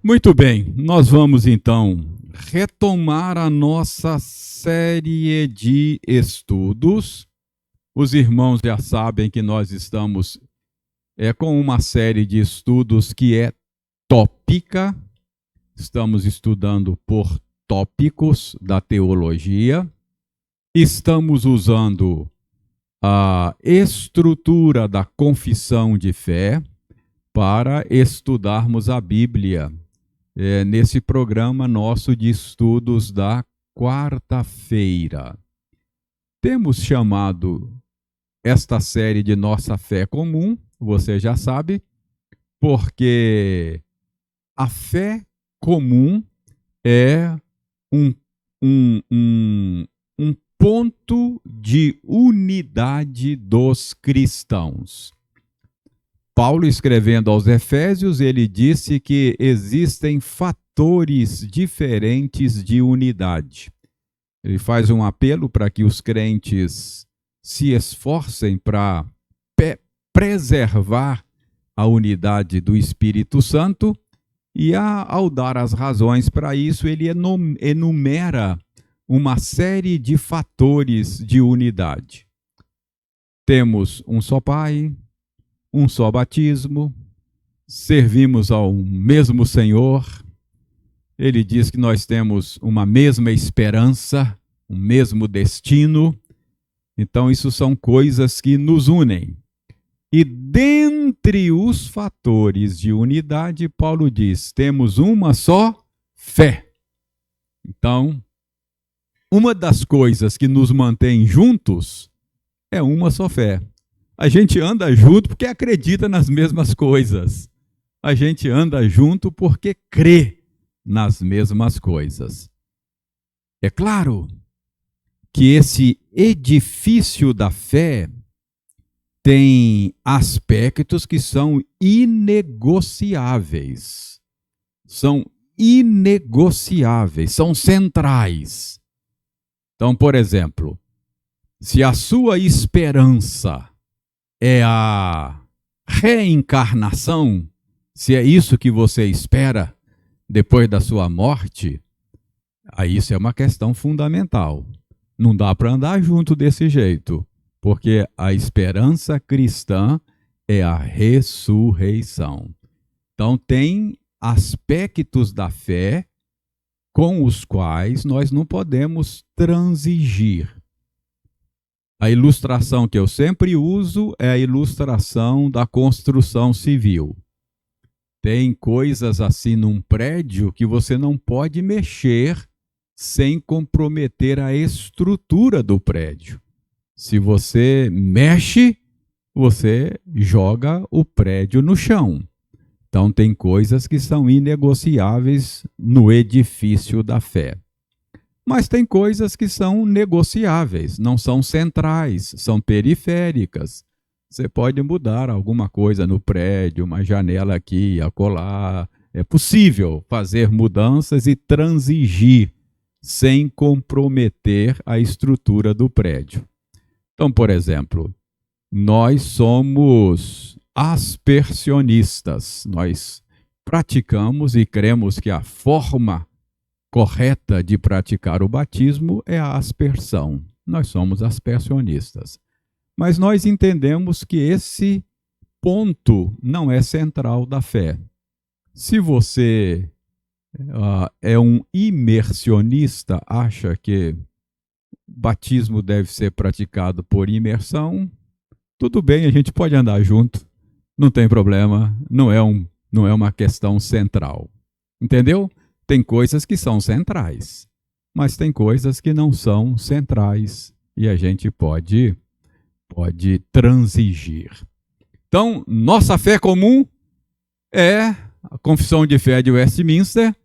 Muito bem, nós vamos então retomar a nossa série de estudos. Os irmãos já sabem que nós estamos com uma série de estudos que é tópica. Estamos estudando por tópicos da teologia. Estamos usando a estrutura da confissão de fé para estudarmos a Bíblia nesse programa nosso de estudos da quarta-feira. Temos chamado esta série de Nossa Fé Comum, você já sabe, porque a fé comum é um ponto de unidade dos cristãos. Paulo, escrevendo aos Efésios, ele disse que existem fatores diferentes de unidade. Ele faz um apelo para que os crentes se esforcem para preservar a unidade do Espírito Santo e, ao dar as razões para isso, ele enumera uma série de fatores de unidade. Temos um só Pai, um só batismo, servimos ao mesmo Senhor. Ele diz que nós temos uma mesma esperança, um mesmo destino. Então, isso são coisas que nos unem. E dentre os fatores de unidade, Paulo diz, temos uma só fé. Então, uma das coisas que nos mantém juntos é uma só fé. A gente anda junto porque acredita nas mesmas coisas. A gente anda junto porque crê nas mesmas coisas. É claro que esse edifício da fé tem aspectos que são inegociáveis. São inegociáveis, são centrais. Então, por exemplo, se a sua esperança é a reencarnação, se é isso que você espera depois da sua morte, aí isso é uma questão fundamental. Não dá para andar junto desse jeito, porque a esperança cristã é a ressurreição. Então, tem aspectos da fé com os quais nós não podemos transigir. A ilustração que eu sempre uso é a ilustração da construção civil. Tem coisas assim num prédio que você não pode mexer sem comprometer a estrutura do prédio. Se você mexe, você joga o prédio no chão. Então, tem coisas que são inegociáveis no edifício da fé. Mas tem coisas que são negociáveis, não são centrais, são periféricas. Você pode mudar alguma coisa no prédio, uma janela aqui, acolá. É possível fazer mudanças e transigir sem comprometer a estrutura do prédio. Então, por exemplo, nós somos aspersionistas. Nós praticamos e cremos que a forma correta de praticar o batismo é a aspersão. Nós somos aspersionistas. Mas nós entendemos que esse ponto não é central da fé. Se você é um imersionista, acha que batismo deve ser praticado por imersão, tudo bem, a gente pode andar junto, não tem problema, não é uma questão central. Entendeu? Tem coisas que são centrais, mas tem coisas que não são centrais e a gente pode transigir. Então, nossa fé comum é a Confissão de Fé de Westminster,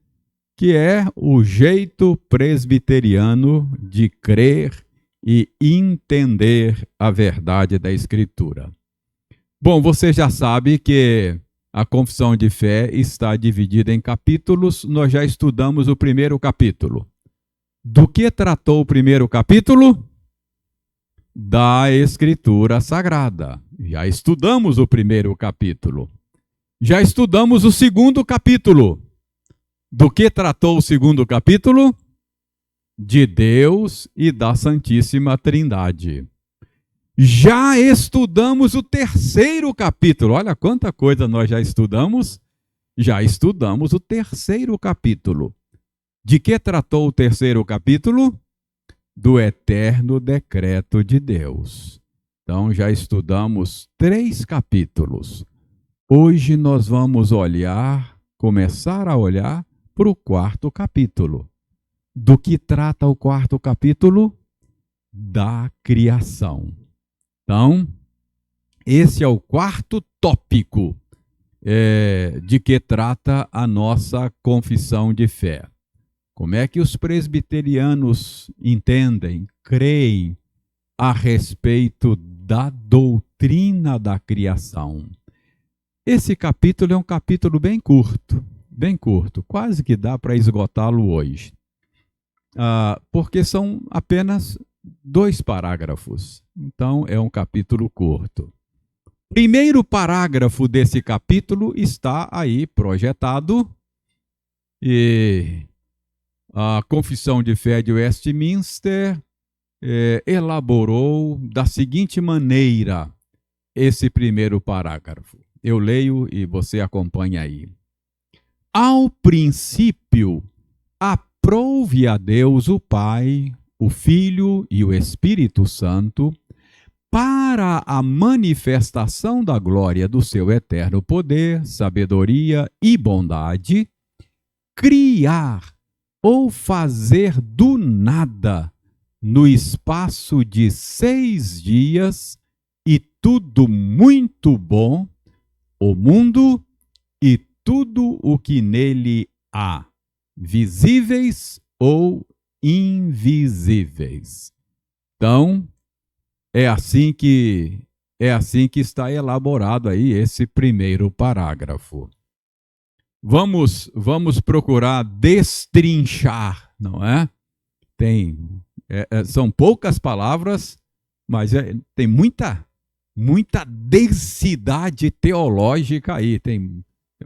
que é o jeito presbiteriano de crer e entender a verdade da Escritura. Bom, você já sabe que a Confissão de Fé está dividida em capítulos. Nós já estudamos o primeiro capítulo. Do que tratou o primeiro capítulo? Da Escritura Sagrada. Já estudamos o primeiro capítulo. Já estudamos o segundo capítulo. Do que tratou o segundo capítulo? De Deus e da Santíssima Trindade. Já estudamos o terceiro capítulo. Olha quanta coisa nós já estudamos. Já estudamos o terceiro capítulo. De que tratou o terceiro capítulo? Do eterno decreto de Deus. Então já estudamos 3 capítulos. Hoje nós vamos começar a olhar para o 4º capítulo. Do que trata o 4º capítulo? Da criação. Então, esse é o 4º tópico de que trata a nossa confissão de fé. Como é que os presbiterianos entendem, creem a respeito da doutrina da criação? Esse capítulo é um capítulo bem curto, quase que dá para esgotá-lo hoje. Porque são apenas 2 parágrafos. Então, é um capítulo curto. Primeiro parágrafo desse capítulo está aí projetado e a Confissão de Fé de Westminster elaborou da seguinte maneira esse primeiro parágrafo. Eu leio e você acompanha aí. Ao princípio, aprouve a Deus o Pai, o Filho e o Espírito Santo, para a manifestação da glória do seu eterno poder, sabedoria e bondade, criar ou fazer do nada, no espaço de 6 dias, e tudo muito bom, o mundo e tudo o que nele há, visíveis ou invisíveis. Então, é assim que está elaborado aí esse primeiro parágrafo. Vamos procurar destrinchar, não é? São poucas palavras, mas tem muita densidade teológica aí, tem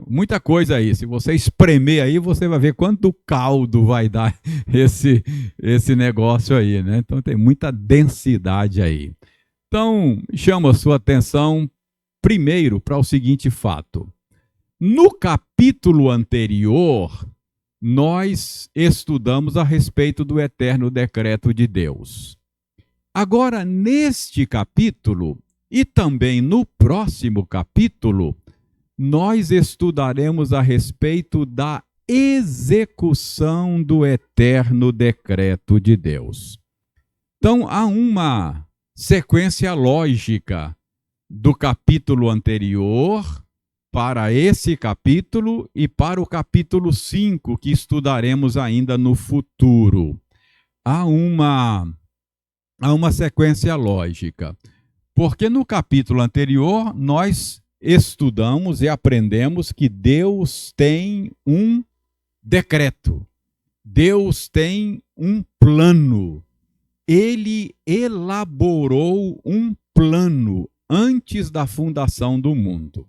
muita coisa aí. Se você espremer aí, você vai ver quanto caldo vai dar esse negócio aí, né? Então tem muita densidade aí. Então, chamo a sua atenção primeiro para o seguinte fato. No capítulo anterior, nós estudamos a respeito do eterno decreto de Deus. Agora, neste capítulo e também no próximo capítulo, nós estudaremos a respeito da execução do eterno decreto de Deus. Então, há uma sequência lógica do capítulo anterior para esse capítulo e para o capítulo 5, que estudaremos ainda no futuro. Há uma sequência lógica, porque no capítulo anterior nós estudamos e aprendemos que Deus tem um decreto, Deus tem um plano. Ele elaborou um plano antes da fundação do mundo.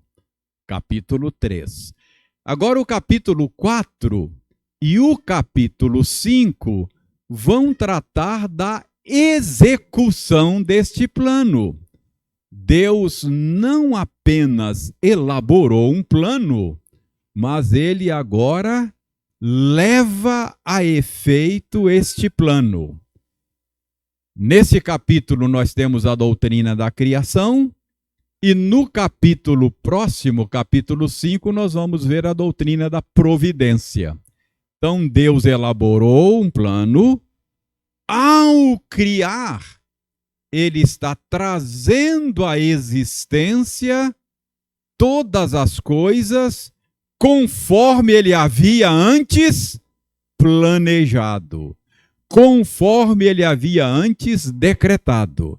Capítulo 3. Agora o capítulo 4 e o capítulo 5 vão tratar da execução deste plano. Deus não apenas elaborou um plano, mas ele agora leva a efeito este plano. Nesse capítulo nós temos a doutrina da criação e no capítulo próximo, capítulo 5, nós vamos ver a doutrina da providência. Então Deus elaborou um plano. Ao criar, ele está trazendo à existência todas as coisas conforme ele havia antes planejado, conforme ele havia antes decretado.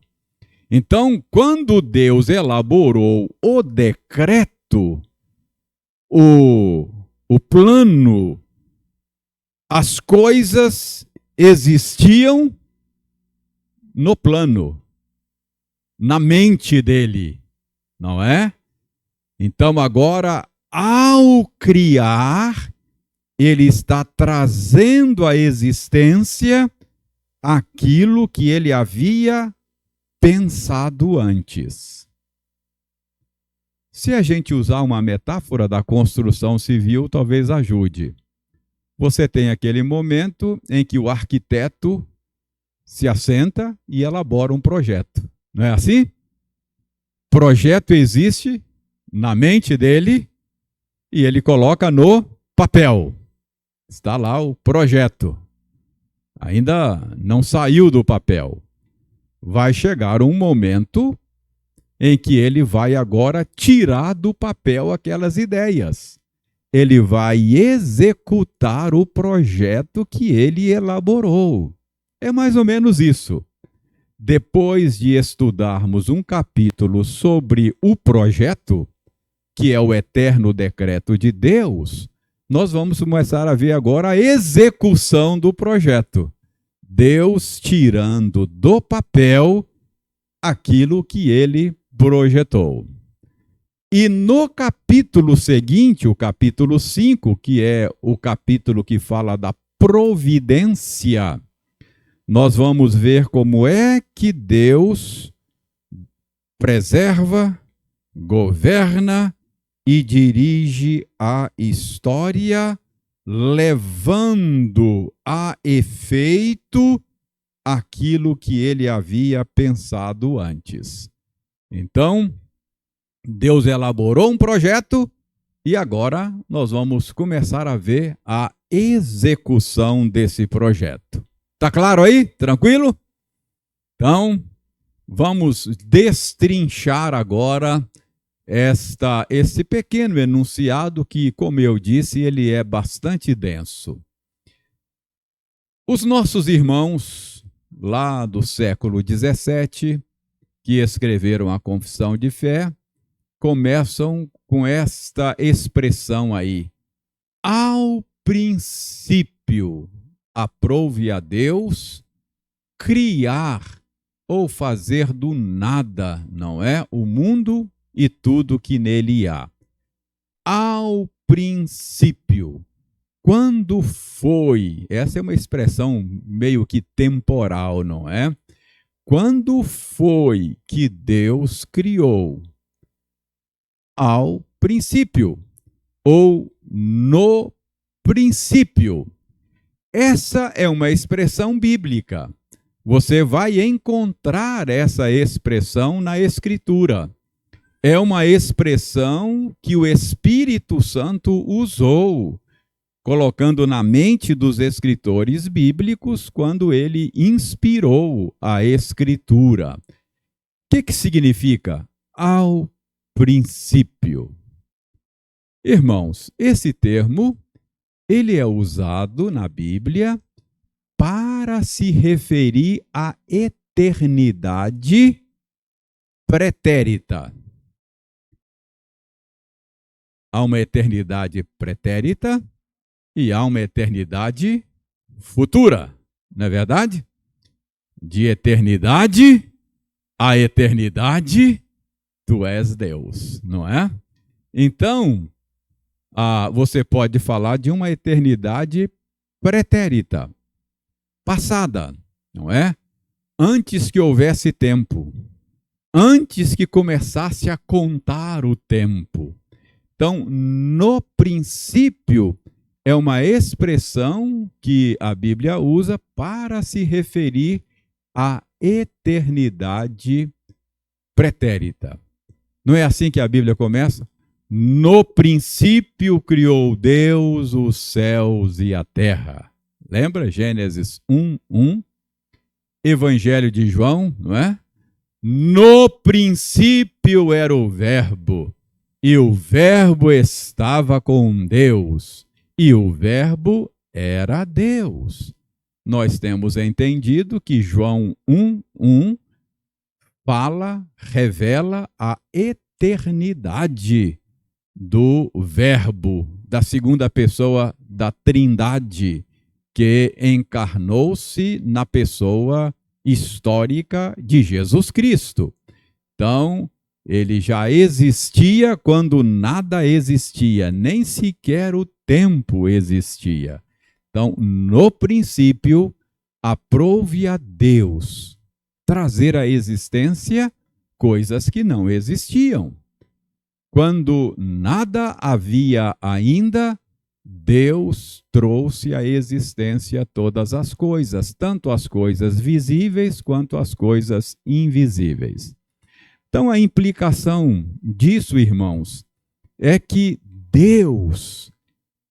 Então, quando Deus elaborou o decreto, o plano, as coisas existiam no plano, na mente dele, não é? Então agora, ao criar, Ele está trazendo à existência aquilo que ele havia pensado antes. Se a gente usar uma metáfora da construção civil, talvez ajude. Você tem aquele momento em que o arquiteto se assenta e elabora um projeto. Não é assim? Projeto existe na mente dele e ele coloca no papel. Está lá o projeto. Ainda não saiu do papel. Vai chegar um momento em que ele vai agora tirar do papel aquelas ideias. Ele vai executar o projeto que ele elaborou. É mais ou menos isso. Depois de estudarmos um capítulo sobre o projeto, que é o eterno decreto de Deus, nós vamos começar a ver agora a execução do projeto. Deus tirando do papel aquilo que ele projetou. E no capítulo seguinte, o capítulo 5, que é o capítulo que fala da providência, nós vamos ver como é que Deus preserva, governa e dirige a história, levando a efeito aquilo que ele havia pensado antes. Então, Deus elaborou um projeto e agora nós vamos começar a ver a execução desse projeto. Tá claro aí? Tranquilo? Então, vamos destrinchar agora esse pequeno enunciado que, como eu disse, ele é bastante denso. Os nossos irmãos lá do século XVII, que escreveram a Confissão de Fé, começam com esta expressão aí: ao princípio aprouve a Deus criar ou fazer do nada, não é? O mundo e tudo que nele há. Ao princípio. Quando foi? Essa é uma expressão meio que temporal, não é? Quando foi que Deus criou? Ao princípio, ou no princípio. Essa é uma expressão bíblica. Você vai encontrar essa expressão na Escritura. É uma expressão que o Espírito Santo usou, colocando na mente dos escritores bíblicos quando ele inspirou a Escritura. O que significa? Ao princípio. Irmãos, esse termo ele é usado na Bíblia para se referir à eternidade pretérita. Há uma eternidade pretérita e há uma eternidade futura, não é verdade? De eternidade a eternidade, tu és Deus, não é? Então, você pode falar de uma eternidade pretérita, passada, não é? Antes que houvesse tempo, antes que começasse a contar o tempo. Então, no princípio, é uma expressão que a Bíblia usa para se referir à eternidade pretérita. Não é assim que a Bíblia começa? No princípio criou Deus os céus e a terra. Lembra? Gênesis 1:1. Evangelho de João, não é? No princípio era o Verbo, e o Verbo estava com Deus, e o Verbo era Deus. Nós temos entendido que João 1:1 revela a eternidade do Verbo, da segunda pessoa da Trindade, que encarnou-se na pessoa histórica de Jesus Cristo. Então, Ele já existia quando nada existia, nem sequer o tempo existia. Então, no princípio, aprouve a Deus trazer à existência coisas que não existiam. Quando nada havia ainda, Deus trouxe à existência todas as coisas, tanto as coisas visíveis quanto as coisas invisíveis. Então, a implicação disso, irmãos, é que Deus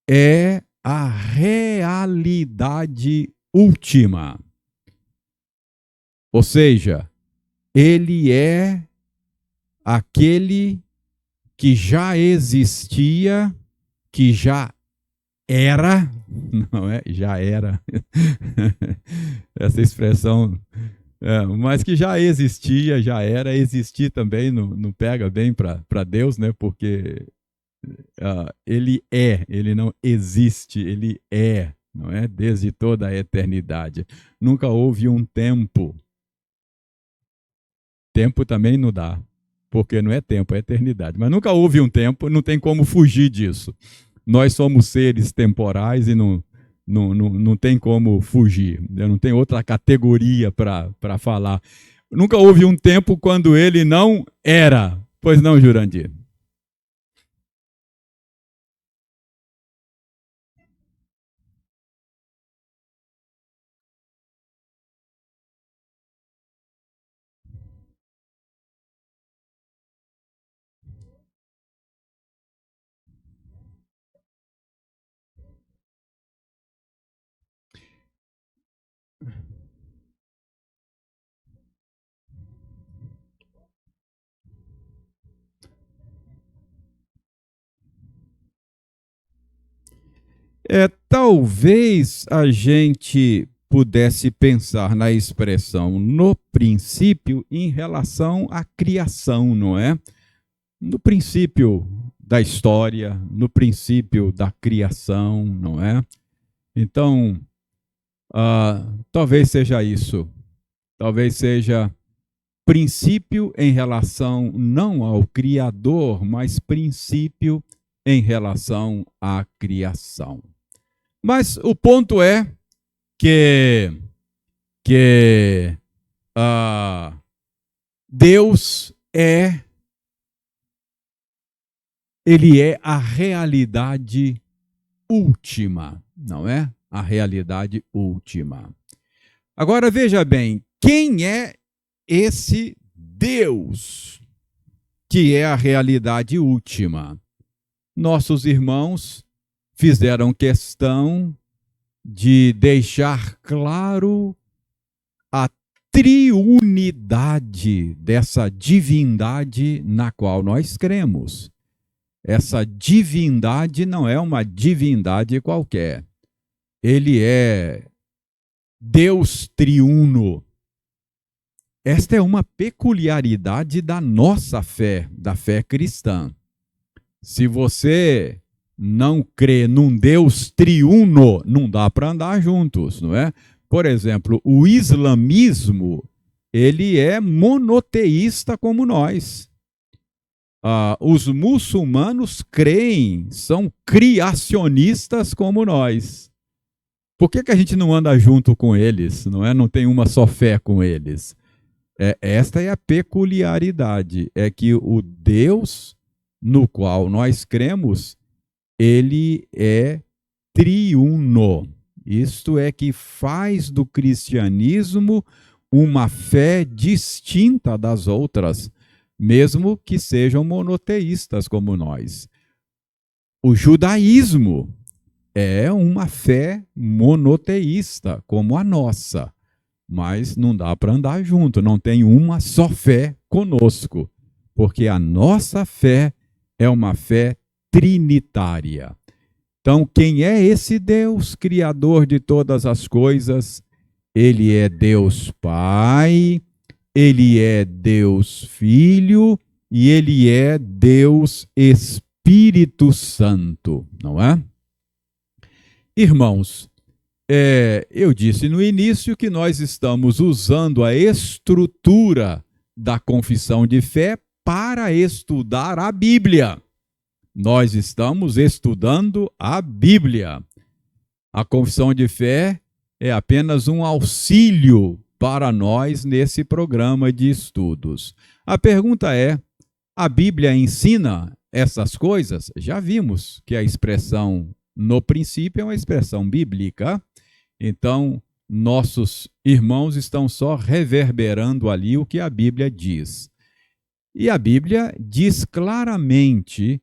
é a realidade última. Ou seja, ele é aquele que já existia, que já era, não é? Já era. Essa expressão, mas que já existia, já era. Existir também não pega bem para Deus, né? Porque ele é, ele não existe, ele é, não é? Desde toda a eternidade. Nunca houve um tempo. Tempo também não dá, porque não é tempo, é eternidade. Mas nunca houve um tempo, não tem como fugir disso. Nós somos seres temporais e não tem como fugir. Não tem outra categoria para falar. Nunca houve um tempo quando ele não era. Pois não, Jurandir? Talvez a gente pudesse pensar na expressão no princípio em relação à criação, não é? No princípio da história, no princípio da criação, não é? Então, talvez seja isso. Talvez seja princípio em relação não ao Criador, mas princípio em relação à criação. Mas o ponto é que Deus ele é a realidade última, não é? A realidade última. Agora veja bem, quem é esse Deus que é a realidade última? Nossos irmãos fizeram questão de deixar claro a triunidade dessa divindade na qual nós cremos. Essa divindade não é uma divindade qualquer. Ele é Deus triuno. Esta é uma peculiaridade da nossa fé, da fé cristã. Se você não crê num Deus triuno, não dá para andar juntos, não é? Por exemplo, o islamismo, ele é monoteísta como nós. Os muçulmanos creem, são criacionistas como nós. Por que a gente não anda junto com eles, não é? Não tem uma só fé com eles. Esta é a peculiaridade, é que o Deus no qual nós cremos, ele é triuno. Isto é que faz do cristianismo uma fé distinta das outras, mesmo que sejam monoteístas como nós. O judaísmo é uma fé monoteísta, como a nossa, mas não dá para andar junto, não tem uma só fé conosco, porque a nossa fé é uma fé trinitária. Então, quem é esse Deus, criador de todas as coisas? Ele é Deus Pai, ele é Deus Filho e ele é Deus Espírito Santo, não é? Irmãos, eu disse no início que nós estamos usando a estrutura da confissão de fé para estudar a Bíblia. Nós estamos estudando a Bíblia. A confissão de fé é apenas um auxílio para nós nesse programa de estudos. A pergunta é: a Bíblia ensina essas coisas? Já vimos que a expressão no princípio é uma expressão bíblica. Então, nossos irmãos estão só reverberando ali o que a Bíblia diz. E a Bíblia diz claramente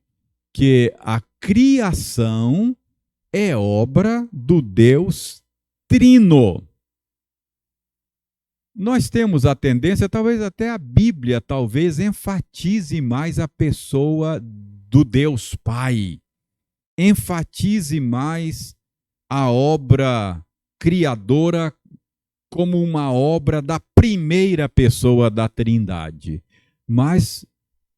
que a criação é obra do Deus Trino. Nós temos a tendência, talvez até a Bíblia, talvez enfatize mais a pessoa do Deus Pai. Enfatize mais a obra criadora como uma obra da primeira pessoa da Trindade. Mas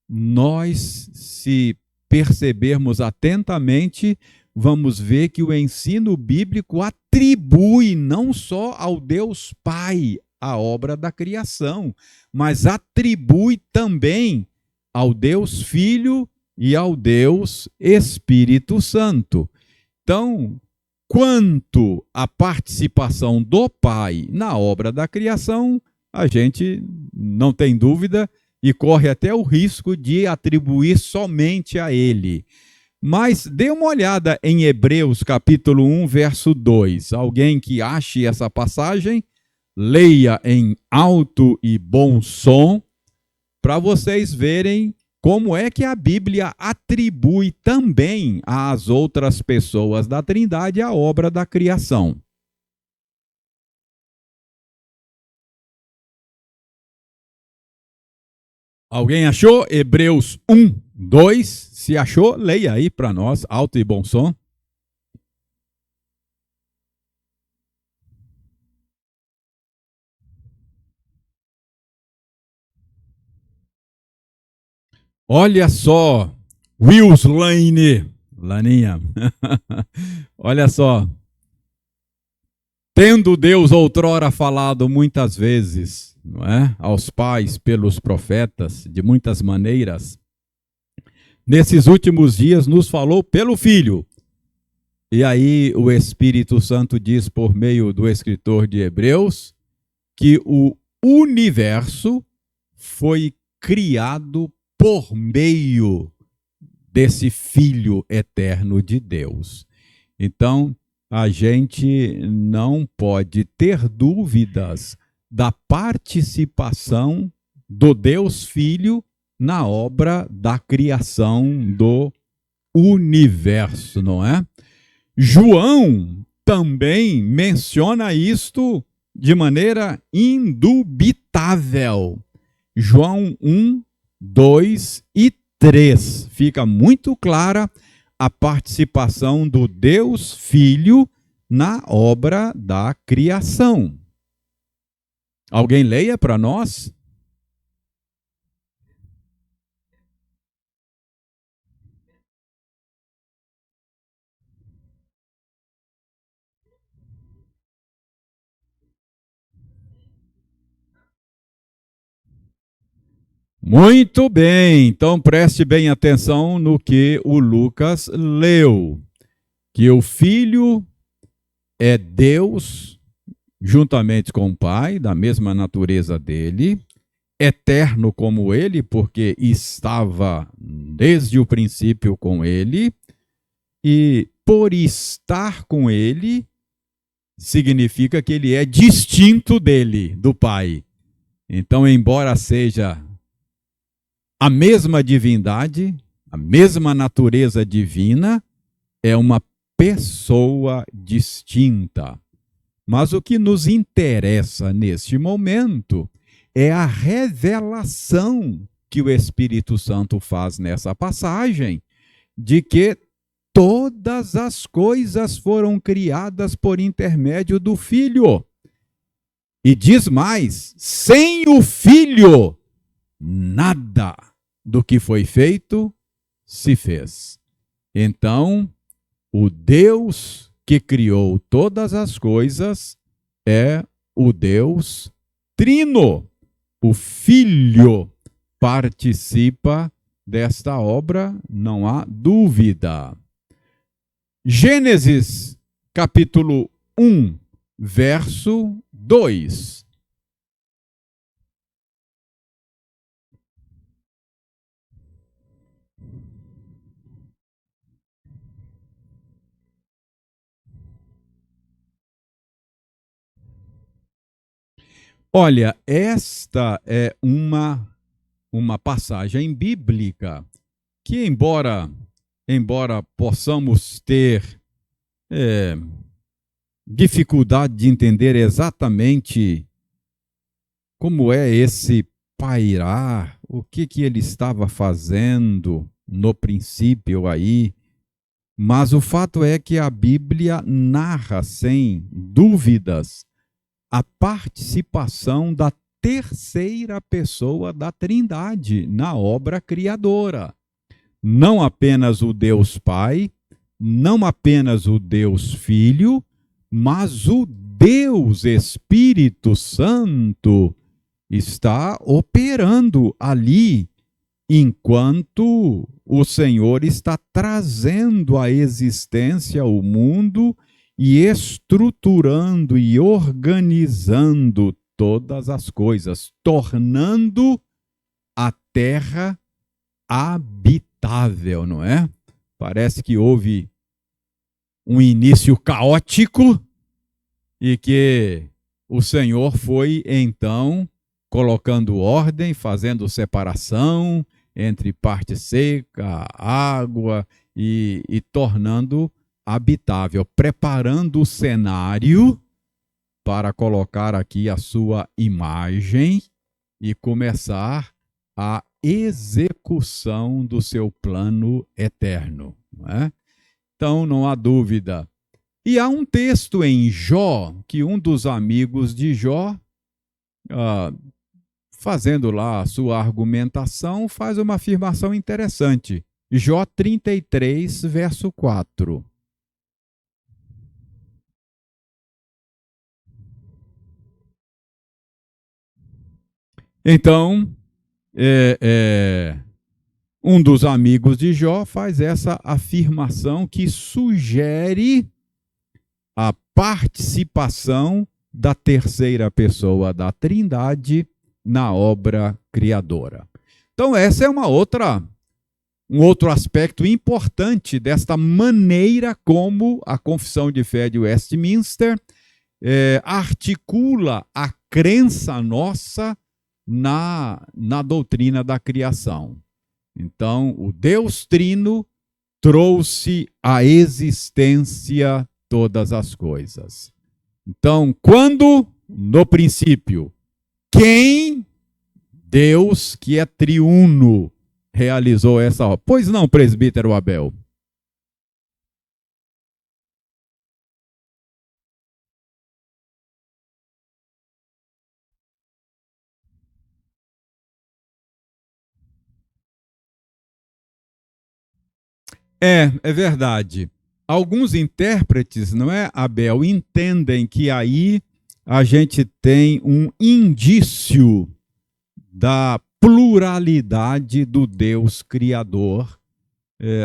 nós, se percebermos atentamente, vamos ver que o ensino bíblico atribui não só ao Deus Pai a obra da criação, mas atribui também ao Deus Filho e ao Deus Espírito Santo. Então, quanto à participação do Pai na obra da criação, a gente não tem dúvida e corre até o risco de atribuir somente a ele. Mas dê uma olhada em Hebreus capítulo 1, verso 2. Alguém que ache essa passagem, leia em alto e bom som, para vocês verem como é que a Bíblia atribui também às outras pessoas da Trindade a obra da criação. Alguém achou? Hebreus 1, 2. Se achou, leia aí para nós, alto e bom som. Olha só, Wills Lane, Laninha, olha só. Tendo Deus outrora falado muitas vezes, não é? Aos pais pelos profetas, de muitas maneiras, nesses últimos dias nos falou pelo Filho. E aí o Espírito Santo diz por meio do escritor de Hebreus que o universo foi criado por meio desse Filho eterno de Deus. Então, a gente não pode ter dúvidas da participação do Deus Filho na obra da criação do universo, não é? João também menciona isto de maneira indubitável. João 1, 2 e 3. Fica muito clara a participação do Deus Filho na obra da criação. Alguém leia para nós? Muito bem, então preste bem atenção no que o Lucas leu. Que o Filho é Deus, juntamente com o Pai, da mesma natureza dele, eterno como ele, porque estava desde o princípio com ele, e por estar com ele, significa que ele é distinto dele, do Pai. Então, embora seja a mesma divindade, a mesma natureza divina, é uma pessoa distinta. Mas o que nos interessa neste momento é a revelação que o Espírito Santo faz nessa passagem, de que todas as coisas foram criadas por intermédio do Filho. E diz mais, sem o Filho, nada do que foi feito se fez. Então, o Deus que criou todas as coisas é o Deus Trino, o Filho participa desta obra, não há dúvida. Gênesis, capítulo 1, verso 2. Olha, esta é uma passagem bíblica que, embora possamos ter dificuldade de entender exatamente como é esse pairar, o que ele estava fazendo no princípio aí, mas o fato é que a Bíblia narra, sem dúvidas, a participação da terceira pessoa da Trindade na obra criadora. Não apenas o Deus Pai, não apenas o Deus Filho, mas o Deus Espírito Santo está operando ali, enquanto o Senhor está trazendo à existência o mundo e estruturando e organizando todas as coisas, tornando a terra habitável, não é? Parece que houve um início caótico e que o Senhor foi, então, colocando ordem, fazendo separação entre parte seca, água e tornando habitável, preparando o cenário para colocar aqui a sua imagem e começar a execução do seu plano eterno. Não é? Então, não há dúvida. E há um texto em Jó, que um dos amigos de Jó, fazendo lá a sua argumentação, faz uma afirmação interessante. Jó 33, verso 4. Então, um dos amigos de Jó faz essa afirmação que sugere a participação da terceira pessoa da Trindade na obra criadora. Então, essa é um outro aspecto importante desta maneira como a Confissão de Fé de Westminster articula a crença nossa na doutrina da criação. Então, o Deus Trino trouxe à existência todas as coisas. Então, quando? No princípio. Quem? Deus, que é triuno, realizou essa obra. Pois não, presbítero Abel? É verdade. Alguns intérpretes, não é, Abel, entendem que aí a gente tem um indício da pluralidade do Deus Criador,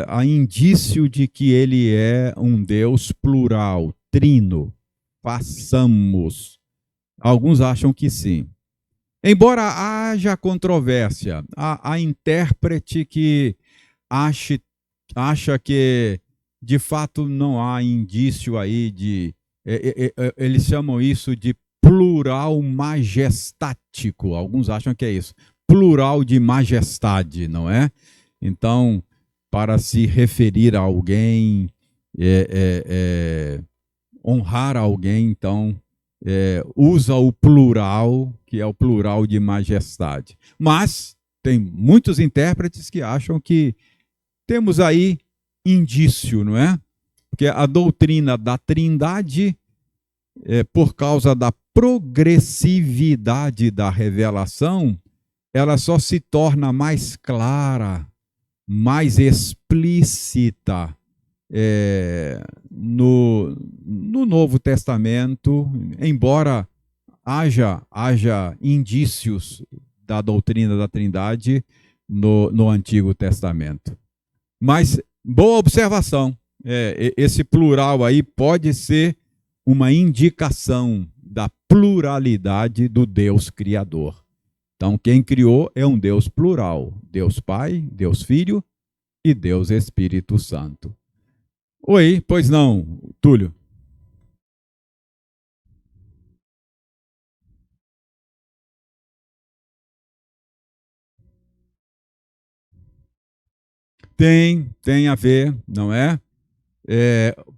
há indício de que ele é um Deus plural, trino. Façamos. Alguns acham que sim. Embora haja controvérsia, há intérprete que acha que de fato não há indício aí de... eles chamam isso de plural majestático. Alguns acham que é isso. Plural de majestade, não é? Então, para se referir a alguém, honrar alguém, então, usa o plural, que é o plural de majestade. Mas tem muitos intérpretes que acham que temos aí indício, não é? Porque a doutrina da Trindade, por causa da progressividade da revelação, ela só se torna mais clara, mais explícita no Novo Testamento, embora haja indícios da doutrina da Trindade no Antigo Testamento. Mas, boa observação, esse plural aí pode ser uma indicação da pluralidade do Deus Criador. Então, quem criou é um Deus plural, Deus Pai, Deus Filho e Deus Espírito Santo. Oi, pois não, Túlio? Tem a ver, não é?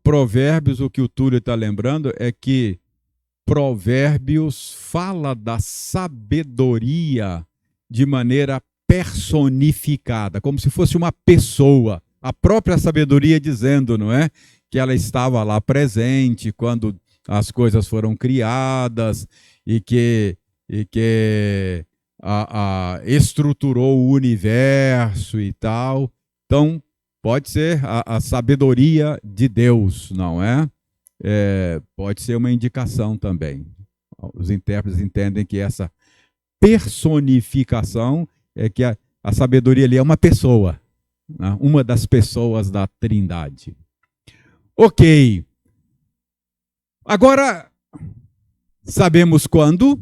Provérbios, o que o Túlio está lembrando é que Provérbios fala da sabedoria de maneira personificada, como se fosse uma pessoa. A própria sabedoria dizendo, não é? Que ela estava lá presente quando as coisas foram criadas e que estruturou o universo e tal. Então, pode ser a sabedoria de Deus, não é? Pode ser uma indicação também. Os intérpretes entendem que essa personificação é que a sabedoria ali é uma pessoa, né? Uma das pessoas da Trindade. Ok. Agora, sabemos quando,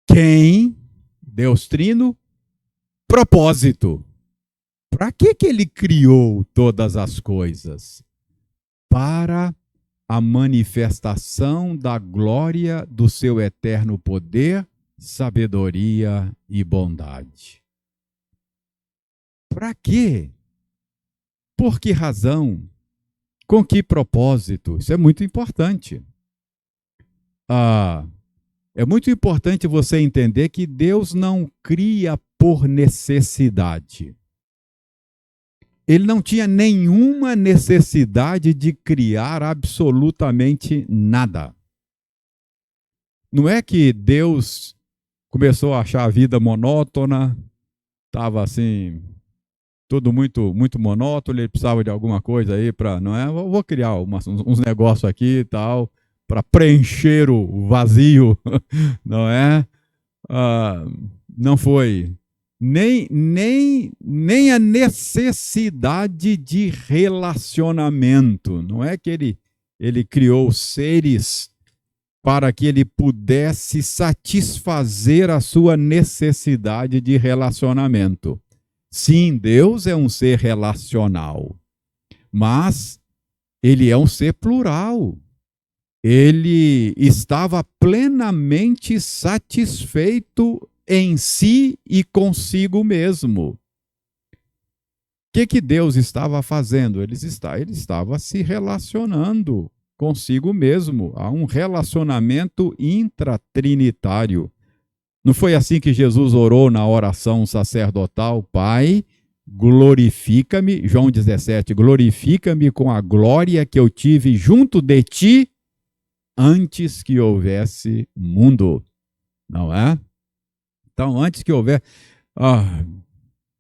quem, Deus Trino, propósito. Para que ele criou todas as coisas? Para a manifestação da glória do seu eterno poder, sabedoria e bondade. Para quê? Por que razão? Com que propósito? Isso é muito importante. É muito importante você entender que Deus não cria por necessidade. Ele não tinha nenhuma necessidade de criar absolutamente nada. Não é que Deus começou a achar a vida monótona, estava assim, tudo muito monótono, ele precisava de alguma coisa aí para, não é? Vou criar uns negócios aqui e tal, para preencher o vazio, não é? Não foi nem a necessidade de relacionamento. Não é que ele criou seres para que ele pudesse satisfazer a sua necessidade de relacionamento. Sim, Deus é um ser relacional, mas ele é um ser plural. Ele estava plenamente satisfeito em si e consigo mesmo. O que Deus estava fazendo? Ele estava se relacionando consigo mesmo. Há um relacionamento intratrinitário. Não foi assim que Jesus orou na oração sacerdotal? Pai, glorifica-me, João 17, glorifica-me com a glória que eu tive junto de ti antes que houvesse mundo. Não é? Então, antes que houver...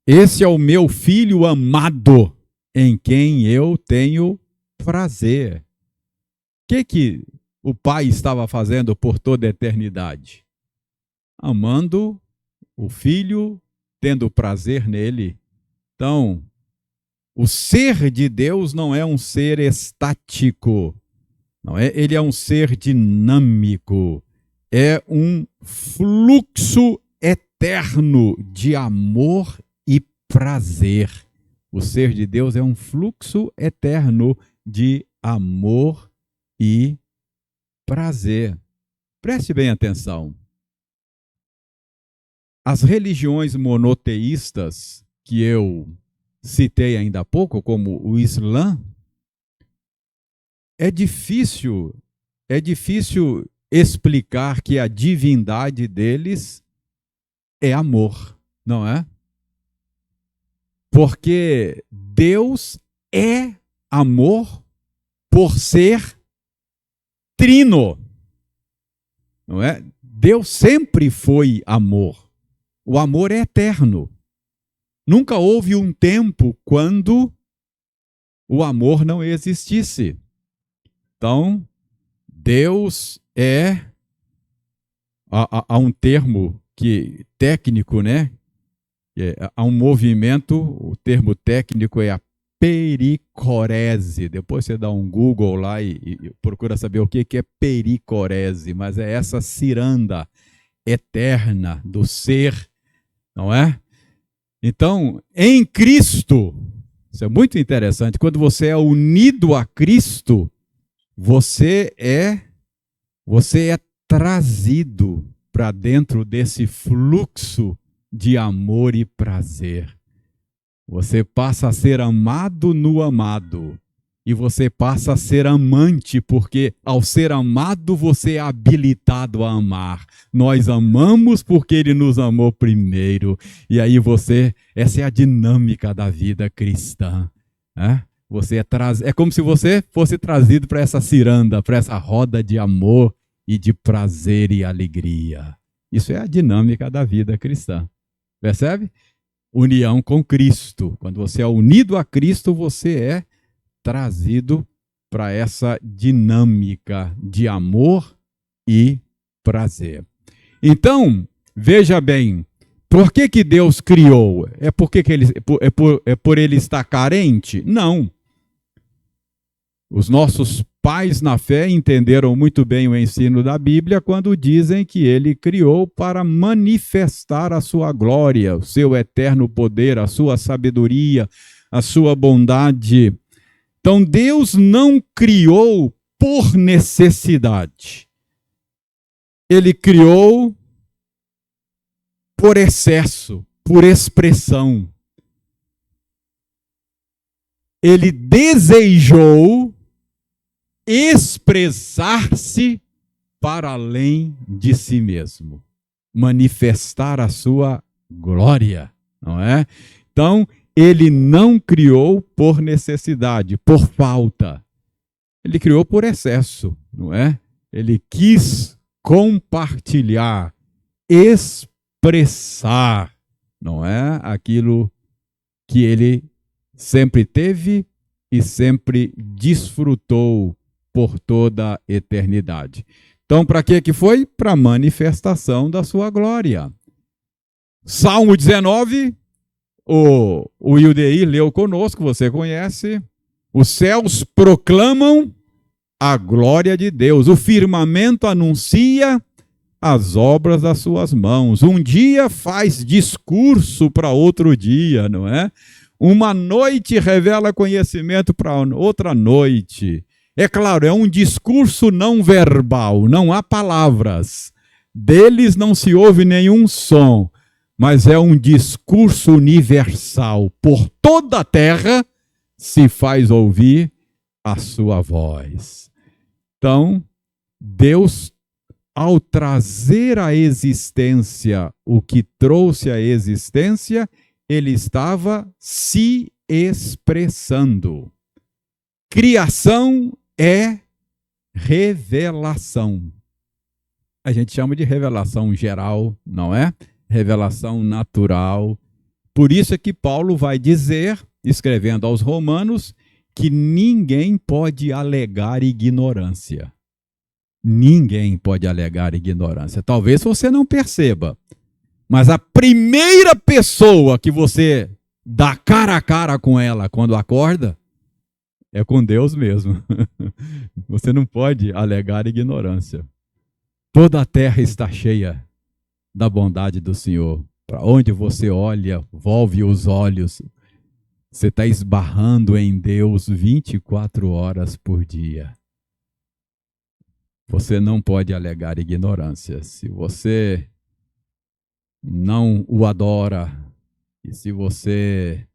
esse é o meu filho amado, em quem eu tenho prazer. O que o Pai estava fazendo por toda a eternidade? Amando o Filho, tendo prazer nele. Então, o ser de Deus não é um ser estático, não é? Ele é um ser dinâmico, é um fluxo eterno de amor e prazer. O ser de Deus é um fluxo eterno de amor e prazer. Preste bem atenção. As religiões monoteístas que eu citei ainda há pouco, como o Islã, é difícil explicar que a divindade deles é amor, não é? Porque Deus é amor por ser trino, não é? Deus sempre foi amor. O amor é eterno. Nunca houve um tempo quando o amor não existisse. Então, Deus é... Há um termo que técnico, né? Há um movimento, o termo técnico é a pericorese. Depois você dá um Google lá e procura saber o que é pericorese, mas é essa ciranda eterna do ser, não é? Então, em Cristo, isso é muito interessante, quando você é unido a Cristo, você é trazido para dentro desse fluxo de amor e prazer. Você passa a ser amado no amado. E você passa a ser amante, porque ao ser amado você é habilitado a amar. Nós amamos porque Ele nos amou primeiro. E aí essa é a dinâmica da vida cristã. É como se você fosse trazido para essa ciranda, para essa roda de amor e de prazer e alegria. Isso é a dinâmica da vida cristã. Percebe? União com Cristo. Quando você é unido a Cristo, você é trazido para essa dinâmica de amor e prazer. Então, veja bem, por que Deus criou? É por ele estar carente? Não. Os nossos pais na fé entenderam muito bem o ensino da Bíblia quando dizem que ele criou para manifestar a sua glória, o seu eterno poder, a sua sabedoria, a sua bondade. Então Deus não criou por necessidade. Ele criou por excesso, por expressão. Ele desejou expressar-se para além de si mesmo, manifestar a sua glória, não é? Então, ele não criou por necessidade, por falta. Ele criou por excesso, não é? Ele quis compartilhar, expressar, não é? Aquilo que ele sempre teve e sempre desfrutou por toda a eternidade. Então, para que foi? Para a manifestação da sua glória. Salmo 19, o Ildeir leu conosco, você conhece. Os céus proclamam a glória de Deus. O firmamento anuncia as obras das suas mãos. Um dia faz discurso para outro dia, não é? Uma noite revela conhecimento para outra noite. É claro, é um discurso não verbal, não há palavras. Deles não se ouve nenhum som, mas é um discurso universal. Por toda a terra se faz ouvir a sua voz. Então, Deus, ao trazer à existência o que trouxe à existência, ele estava se expressando. Criação é revelação. A gente chama de revelação geral, não é? Revelação natural. Por isso é que Paulo vai dizer, escrevendo aos Romanos, que ninguém pode alegar ignorância. Ninguém pode alegar ignorância. Talvez você não perceba, mas a primeira pessoa que você dá cara a cara com ela quando acorda é com Deus mesmo. Você não pode alegar ignorância. Toda a terra está cheia da bondade do Senhor. Para onde você olha, volve os olhos. Você está esbarrando em Deus 24 horas por dia. Você não pode alegar ignorância. Se você não o adora e se você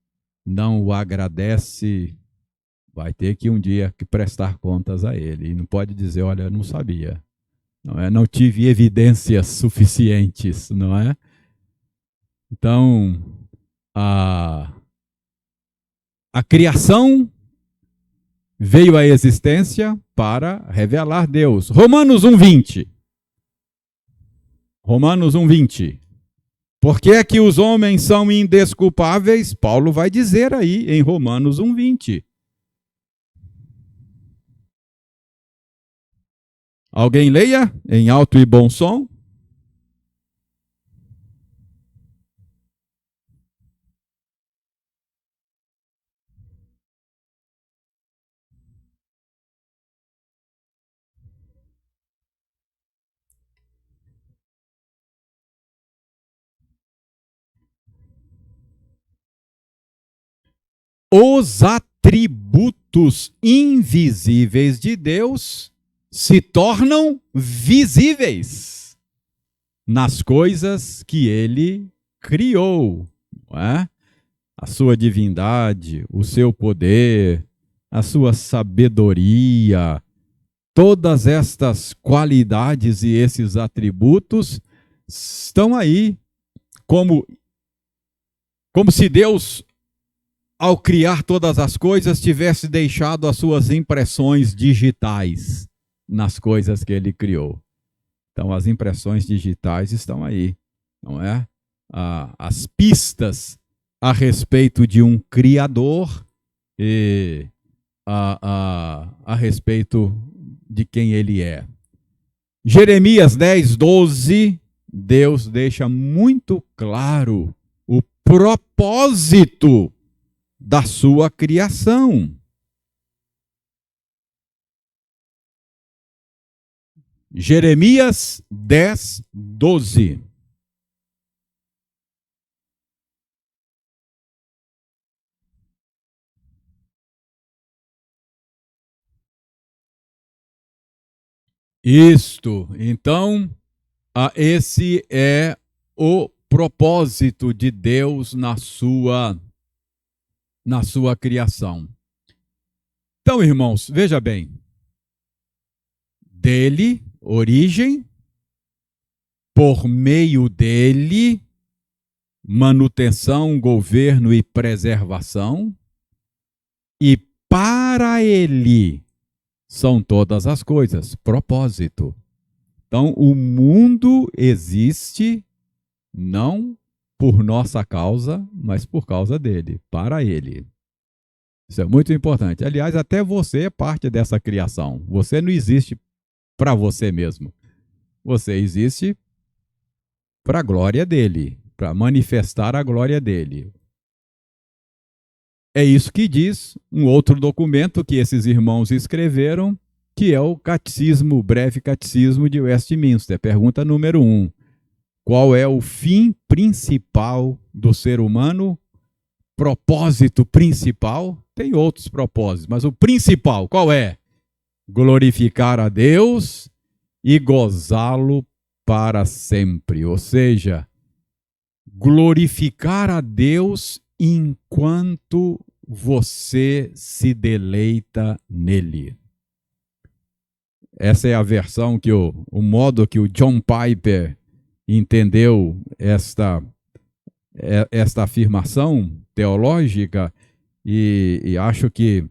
não o agradece, vai ter que um dia que prestar contas a ele. E não pode dizer, olha, eu não sabia. Não tive evidências suficientes, não é? Então, a criação veio à existência para revelar Deus. Romanos 1:20. Romanos 1:20. Por que é que os homens são indesculpáveis? Paulo vai dizer aí em Romanos 1:20. Alguém leia em alto e bom som? os atributos invisíveis de Deus se tornam visíveis nas coisas que ele criou, não é? A sua divindade, o seu poder, a sua sabedoria, todas estas qualidades e esses atributos estão aí como se Deus, ao criar todas as coisas, tivesse deixado as suas impressões digitais nas coisas que ele criou. Então, as impressões digitais estão aí, não é? As pistas a respeito de um Criador e a respeito de quem ele é. Jeremias 10:12, Deus deixa muito claro o propósito da sua criação. Jeremias 10:12. Isto, então, esse é o propósito de Deus na sua criação. Então, irmãos, veja bem. Dele, origem, por meio dele, manutenção, governo e preservação, e para ele são todas as coisas, propósito. Então, o mundo existe não por nossa causa, mas por causa dele, para ele. Isso é muito importante. Aliás, até você é parte dessa criação. Você não existe para você mesmo. Você existe para a glória dele, para manifestar a glória dele. É isso que diz um outro documento que esses irmãos escreveram, que é o Catecismo, o Breve Catecismo de Westminster. Pergunta número 1. Qual é o fim principal do ser humano? Propósito principal? Tem outros propósitos, mas o principal qual é? Glorificar a Deus e gozá-lo para sempre. Ou seja, glorificar a Deus enquanto você se deleita nele. Essa é a versão que o modo que o John Piper entendeu esta afirmação teológica, e acho que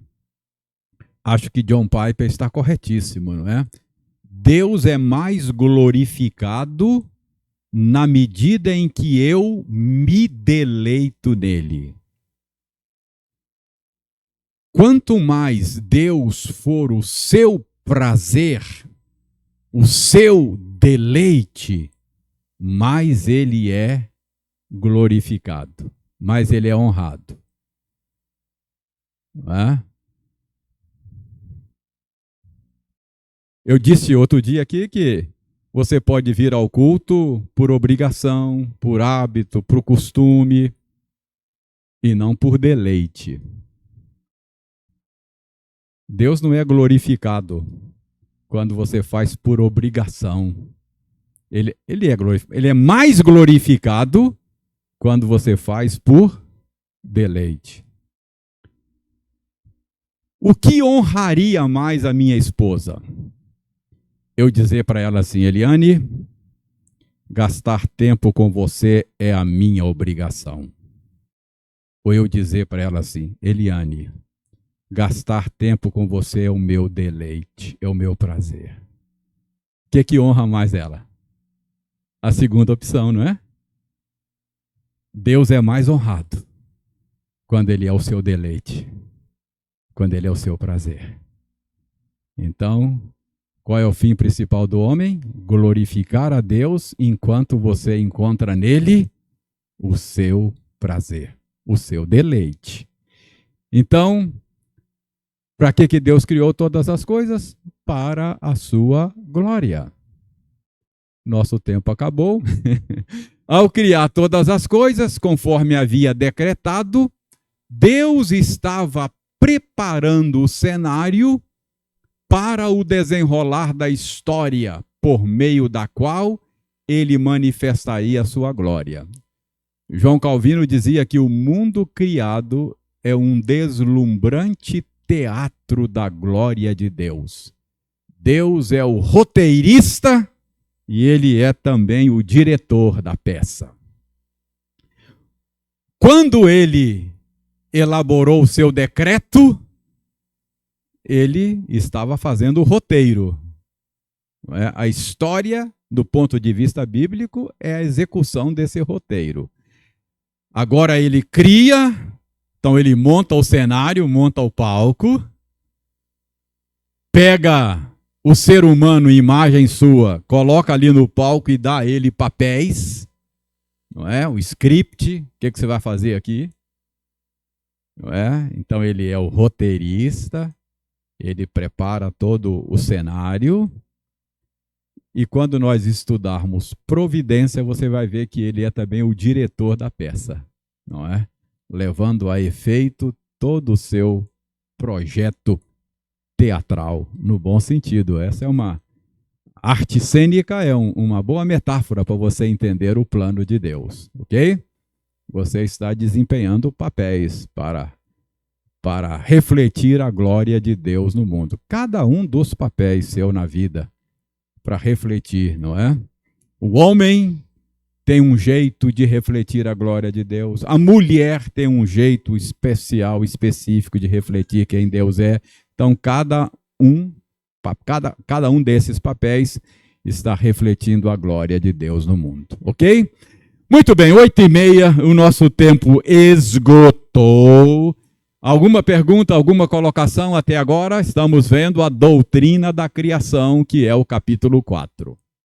John Piper está corretíssimo, não é? Deus é mais glorificado na medida em que eu me deleito nele. Quanto mais Deus for o seu prazer, o seu deleite, mais ele é glorificado, mais ele é honrado. Não é? Eu disse outro dia aqui que você pode vir ao culto por obrigação, por hábito, por costume, e não por deleite. Deus não é glorificado quando você faz por obrigação. Ele é mais glorificado quando você faz por deleite. O que honraria mais a minha esposa? Eu dizer para ela assim: Eliane, gastar tempo com você é a minha obrigação. Ou eu dizer para ela assim: Eliane, gastar tempo com você é o meu deleite, é o meu prazer. O que honra mais ela? A segunda opção, não é? Deus é mais honrado quando ele é o seu deleite, quando ele é o seu prazer. Então, qual é o fim principal do homem? Glorificar a Deus enquanto você encontra nele o seu prazer, o seu deleite. Então, para que Deus criou todas as coisas? Para a sua glória. Nosso tempo acabou. Ao criar todas as coisas, conforme havia decretado, Deus estava preparando o cenário para o desenrolar da história, por meio da qual ele manifestaria a sua glória. João Calvino dizia que o mundo criado é um deslumbrante teatro da glória de Deus. Deus é o roteirista e ele é também o diretor da peça. Quando ele elaborou o seu decreto, ele estava fazendo o roteiro. A história, do ponto de vista bíblico, é a execução desse roteiro. Agora ele cria, então ele monta o cenário, monta o palco, pega o ser humano em imagem sua, coloca ali no palco e dá a ele papéis, não é? O script, o que você vai fazer aqui? Não é? Então ele é o roteirista, ele prepara todo o cenário, e quando nós estudarmos providência, você vai ver que ele é também o diretor da peça, não é? Levando a efeito todo o seu projeto teatral, no bom sentido. Essa é uma arte cênica, é uma boa metáfora para você entender o plano de Deus, ok? Você está desempenhando papéis para refletir a glória de Deus no mundo. Cada um dos papéis seu na vida, para refletir, não é? O homem tem um jeito de refletir a glória de Deus. A mulher tem um jeito especial, específico de refletir quem Deus é. Então, cada um desses papéis está refletindo a glória de Deus no mundo, ok? Muito bem, 8h30, o nosso tempo esgotou. Alguma pergunta, alguma colocação até agora? Estamos vendo a doutrina da criação, que é o capítulo 4.